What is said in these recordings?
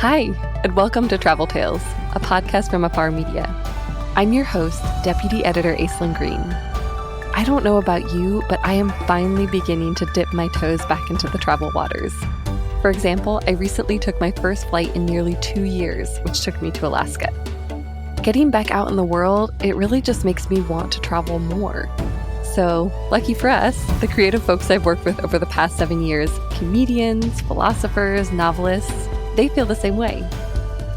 Hi, and welcome to Travel Tales, a podcast from Afar Media. I'm your host, Deputy Editor Aislinn Green. I don't know about you, but I am finally beginning to dip my toes back into the travel waters. For example, I recently took my first flight in nearly 2 years, which took me to Alaska. Getting back out in the world, it really just makes me want to travel more. So, lucky for us, the creative folks I've worked with over the past 7 years, comedians, philosophers, novelists, they feel the same way.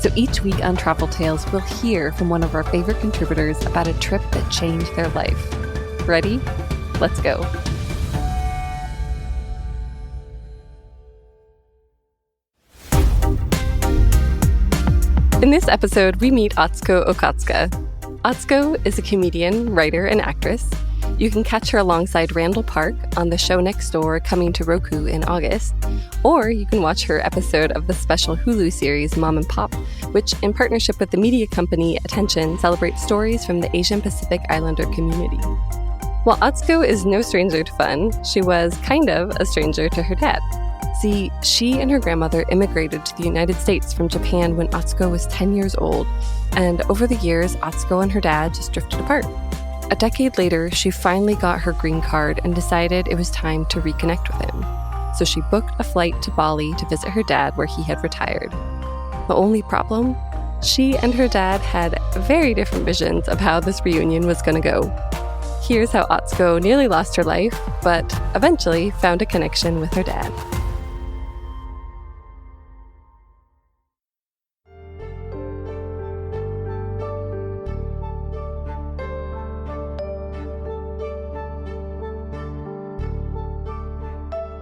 So each week on Travel Tales, we'll hear from one of our favorite contributors about a trip that changed their life. Ready? Let's go. In this episode, we meet Atsuko Okatsuka. Atsuko is a comedian, writer, and actress. You can catch her alongside Randall Park on the show Next Door coming to Roku in August, or you can watch her episode of the special Hulu series Mom and Pop, which in partnership with the media company Attention celebrates stories from the Asian Pacific Islander community. While Atsuko is no stranger to fun, she was kind of a stranger to her dad. See, she and her grandmother immigrated to the United States from Japan when Atsuko was 10 years old, and over the years, Atsuko and her dad just drifted apart. A decade later, she finally got her green card and decided it was time to reconnect with him. So she booked a flight to Bali to visit her dad where he had retired. The only problem? She and her dad had very different visions of how this reunion was going to go. Here's how Atsuko nearly lost her life, but eventually found a connection with her dad.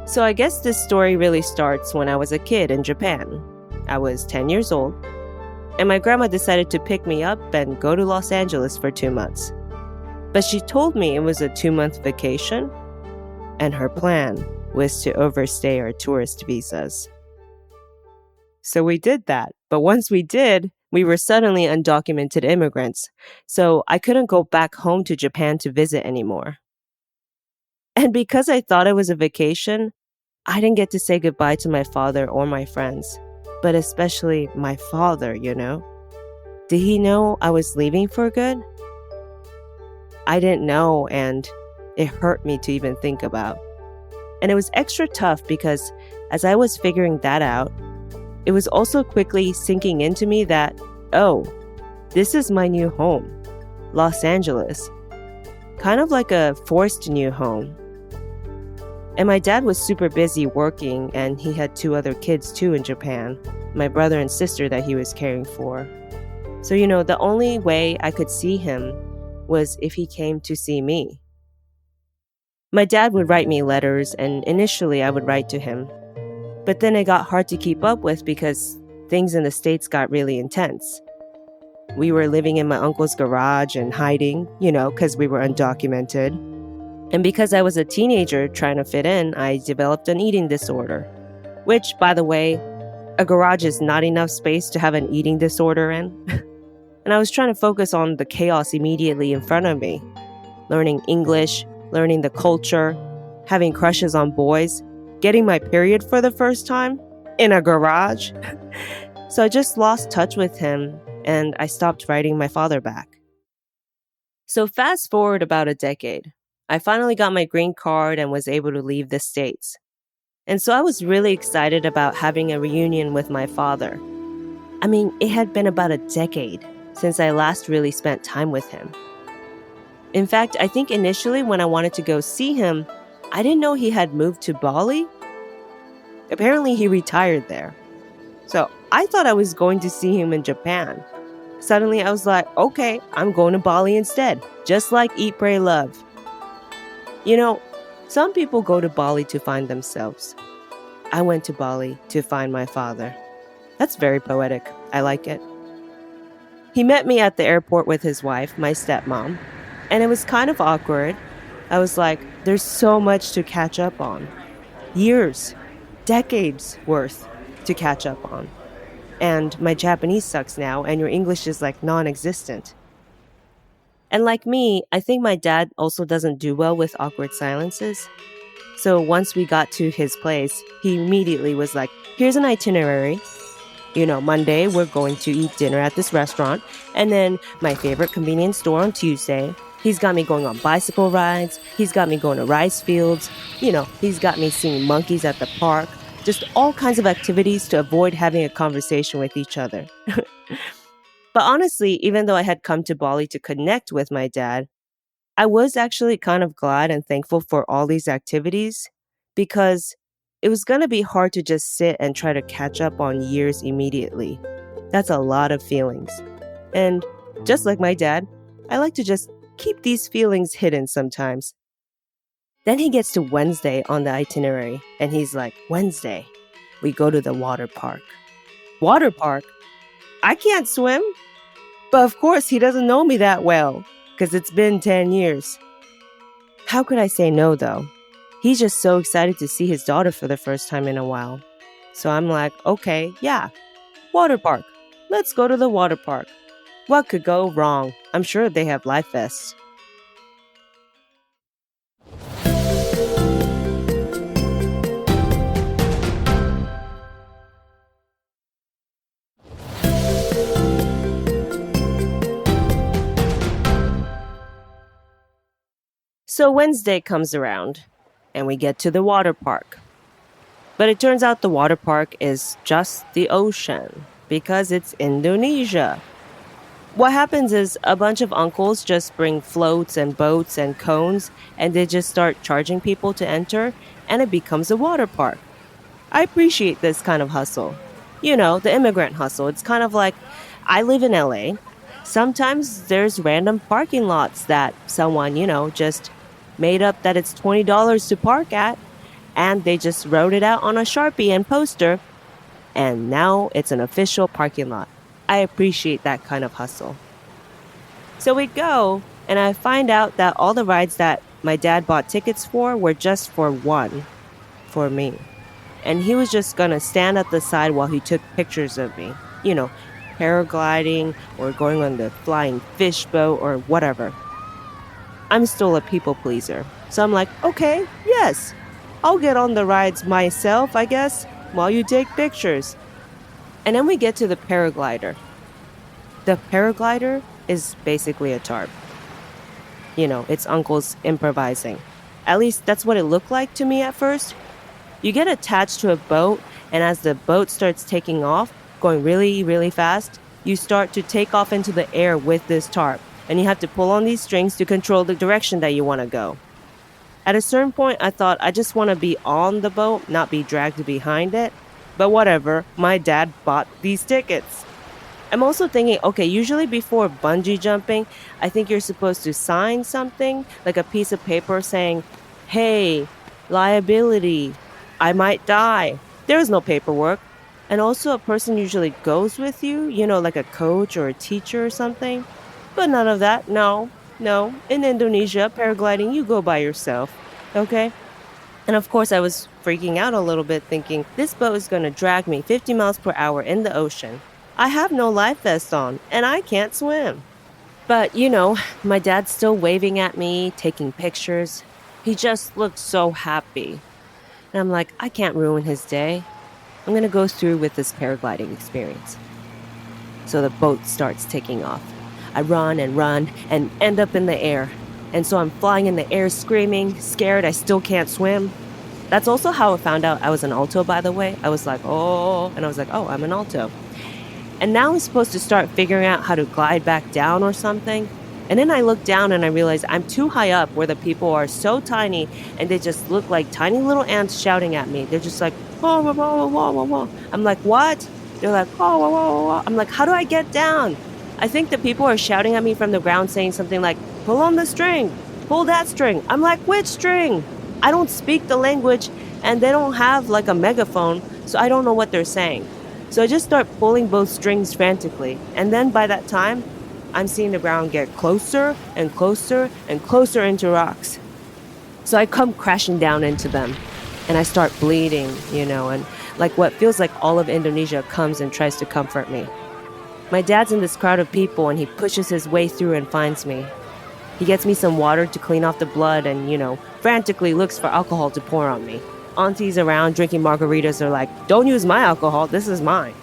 So I guess this story really starts when I was a kid in Japan. I was 10 years old, and my grandma decided to pick me up and go to Los Angeles for 2 months. But she told me it was a 2-month vacation, and her plan was to overstay our tourist visas. So we did that, but once we did, we were suddenly undocumented immigrants, so I couldn't go back home to Japan to visit anymore. And because I thought it was a vacation, I didn't get to say goodbye to my father or my friends, but especially my father, you know? Did he know I was leaving for good? I didn't know, and it hurt me to even think about. And it was extra tough because as I was figuring that out, it was also quickly sinking into me that, oh, this is my new home, Los Angeles. Kind of like a forced new home. And my dad was super busy working, and he had 2 other kids too in Japan, my brother and sister that he was caring for. So, the only way I could see him was if he came to see me. My dad would write me letters, and initially I would write to him. But then it got hard to keep up with because things in the States got really intense. We were living in my uncle's garage and hiding, because we were undocumented. And because I was a teenager trying to fit in, I developed an eating disorder. Which, by the way, a garage is not enough space to have an eating disorder in. And I was trying to focus on the chaos immediately in front of me. Learning English, learning the culture, having crushes on boys, getting my period for the first time in a garage. So I just lost touch with him, and I stopped writing my father back. So fast forward about a decade. I finally got my green card and was able to leave the States. And so I was really excited about having a reunion with my father. I mean, it had been about a decade since I last really spent time with him. In fact, I think initially when I wanted to go see him, I didn't know he had moved to Bali. Apparently he retired there. So I thought I was going to see him in Japan. Suddenly I was like, okay, I'm going to Bali instead, just like Eat, Pray, Love. Some people go to Bali to find themselves. I went to Bali to find my father. That's very poetic. I like it. He met me at the airport with his wife, my stepmom, and it was kind of awkward. I was like, there's so much to catch up on. Years, decades worth to catch up on. And my Japanese sucks now, and your English is like non-existent. And like me, I think my dad also doesn't do well with awkward silences. So once we got to his place, he immediately was like, here's an itinerary. Monday, we're going to eat dinner at this restaurant. And then my favorite convenience store on Tuesday. He's got me going on bicycle rides. He's got me going to rice fields. He's got me seeing monkeys at the park. Just all kinds of activities to avoid having a conversation with each other. But honestly, even though I had come to Bali to connect with my dad, I was actually kind of glad and thankful for all these activities because it was going to be hard to just sit and try to catch up on years immediately. That's a lot of feelings. And just like my dad, I like to just keep these feelings hidden sometimes. Then he gets to Wednesday on the itinerary and he's like, Wednesday, we go to the water park. Water park? I can't swim. But of course, he doesn't know me that well because it's been 10 years. How could I say no, though? He's just so excited to see his daughter for the first time in a while. So I'm like, okay, yeah, water park. Let's go to the water park. What could go wrong? I'm sure they have life vests. So Wednesday comes around, and we get to the water park. But it turns out the water park is just the ocean, because it's Indonesia. What happens is a bunch of uncles just bring floats and boats and cones, and they just start charging people to enter, and it becomes a water park. I appreciate this kind of hustle. The immigrant hustle. It's kind of like, I live in LA. Sometimes there's random parking lots that someone, just made up that it's $20 to park at, and they just wrote it out on a Sharpie and poster, and now it's an official parking lot. I appreciate that kind of hustle. So we go, and I find out that all the rides that my dad bought tickets for were just for one, for me. And he was just gonna stand at the side while he took pictures of me, paragliding or going on the flying fish boat or whatever. I'm still a people pleaser. So I'm like, okay, yes, I'll get on the rides myself, I guess, while you take pictures. And then we get to the paraglider. The paraglider is basically a tarp. It's uncles improvising. At least that's what it looked like to me at first. You get attached to a boat, and as the boat starts taking off, going really, really fast, you start to take off into the air with this tarp. And you have to pull on these strings to control the direction that you want to go. At a certain point, I thought I just want to be on the boat, not be dragged behind it. But whatever, my dad bought these tickets. I'm also thinking, okay, usually before bungee jumping, I think you're supposed to sign something, like a piece of paper saying, hey, liability, I might die. There is no paperwork. And also a person usually goes with you, like a coach or a teacher or something. But none of that, no. In Indonesia, paragliding, you go by yourself, okay? And of course, I was freaking out a little bit thinking, this boat is going to drag me 50 miles per hour in the ocean. I have no life vest on, and I can't swim. But, my dad's still waving at me, taking pictures. He just looked so happy. And I'm like, I can't ruin his day. I'm going to go through with this paragliding experience. So the boat starts taking off. I run and end up in the air. And so I'm flying in the air screaming, scared, I still can't swim. That's also how I found out I was an alto, by the way. I was like, oh, and I was like, oh, I'm an alto. And now I'm supposed to start figuring out how to glide back down or something. And then I look down and I realize I'm too high up where the people are so tiny and they just look like tiny little ants shouting at me. They're just like, whoa, whoa, whoa, whoa, whoa, whoa. I'm like, what? They're like, whoa, whoa, whoa, whoa. I'm like, how do I get down? I think the people are shouting at me from the ground saying something like, pull on the string, pull that string. I'm like, which string? I don't speak the language and they don't have like a megaphone, so I don't know what they're saying. So I just start pulling both strings frantically. And then by that time, I'm seeing the ground get closer and closer and closer into rocks. So I come crashing down into them and I start bleeding, and like what feels like all of Indonesia comes and tries to comfort me. My dad's in this crowd of people and he pushes his way through and finds me. He gets me some water to clean off the blood and, frantically looks for alcohol to pour on me. Aunties around drinking margaritas are like, don't use my alcohol, this is mine.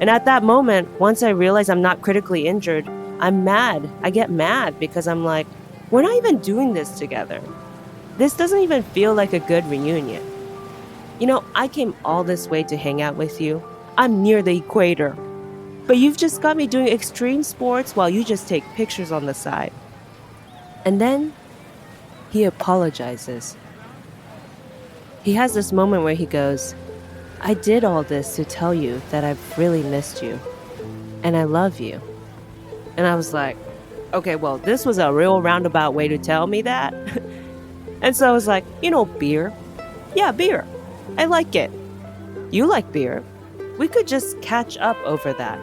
And at that moment, once I realize I'm not critically injured, I'm mad. I get mad because I'm like, we're not even doing this together. This doesn't even feel like a good reunion. I came all this way to hang out with you. I'm near the equator. But you've just got me doing extreme sports while you just take pictures on the side. And then he apologizes. He has this moment where he goes, I did all this to tell you that I've really missed you. And I love you. And I was like, okay, well, this was a real roundabout way to tell me that. And so I was like, beer. Yeah, beer. I like it. You like beer. We could just catch up over that.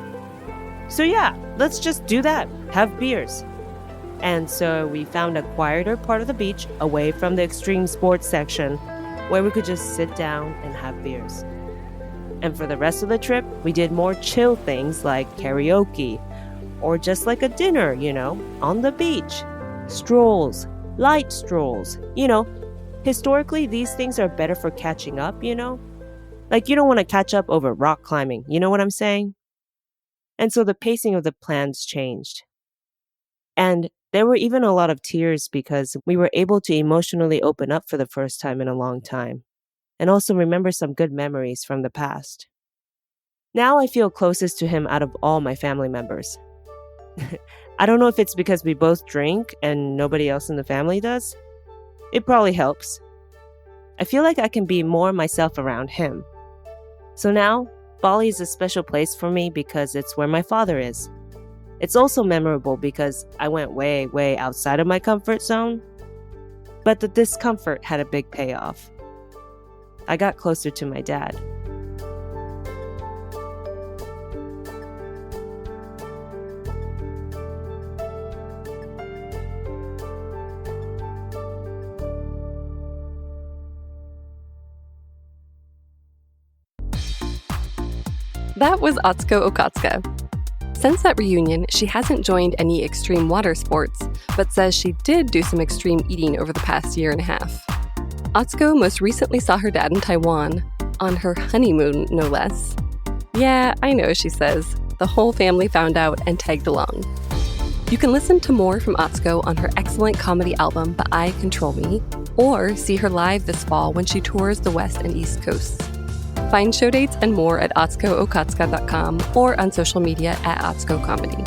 So yeah, let's just do that. Have beers. And so we found a quieter part of the beach away from the extreme sports section where we could just sit down and have beers. And for the rest of the trip, we did more chill things like karaoke or just like a dinner, on the beach. Strolls, light strolls. Historically, these things are better for catching up, Like you don't want to catch up over rock climbing. You know what I'm saying? And so the pacing of the plans changed. And there were even a lot of tears because we were able to emotionally open up for the first time in a long time, and also remember some good memories from the past. Now I feel closest to him out of all my family members. I don't know if it's because we both drink and nobody else in the family does. It probably helps. I feel like I can be more myself around him. So now, Bali is a special place for me because it's where my father is. It's also memorable because I went way, way outside of my comfort zone. But the discomfort had a big payoff. I got closer to my dad. That was Atsuko Okatsuka. Since that reunion, she hasn't joined any extreme water sports, but says she did do some extreme eating over the past year and a half. Atsuko most recently saw her dad in Taiwan, on her honeymoon, no less. Yeah, I know, she says. The whole family found out and tagged along. You can listen to more from Atsuko on her excellent comedy album, But I Control Me, or see her live this fall when she tours the West and East Coasts. Find show dates and more at atsukookatsuka.com or on social media at Atsuko Comedy.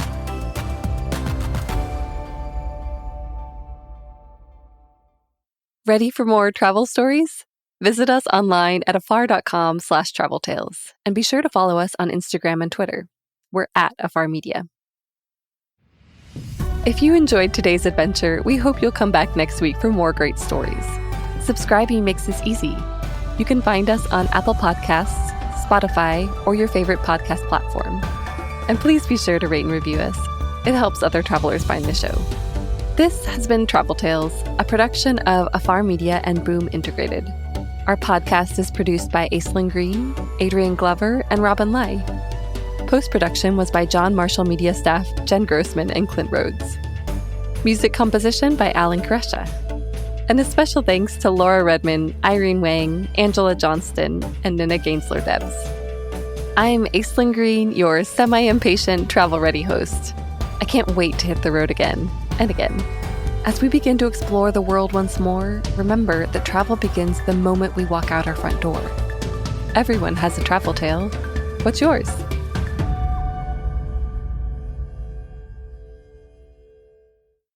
Ready for more travel stories? Visit us online at afar.com/traveltales and be sure to follow us on Instagram and Twitter. We're at Afar Media. If you enjoyed today's adventure, we hope you'll come back next week for more great stories. Subscribing makes this easy. You can find us on Apple Podcasts, Spotify, or your favorite podcast platform. And please be sure to rate and review us. It helps other travelers find the show. This has been Travel Tales, a production of Afar Media and Boom Integrated. Our podcast is produced by Aislinn Green, Adrian Glover, and Robin Lai. Post-production was by John Marshall Media staff Jen Grossman and Clint Rhodes. Music composition by Alan Koresha. And a special thanks to Laura Redman, Irene Wang, Angela Johnston, and Nina Gainsler-Debs. I'm Aislinn Green, your semi-impatient, travel-ready host. I can't wait to hit the road again and again. As we begin to explore the world once more, remember that travel begins the moment we walk out our front door. Everyone has a travel tale. What's yours?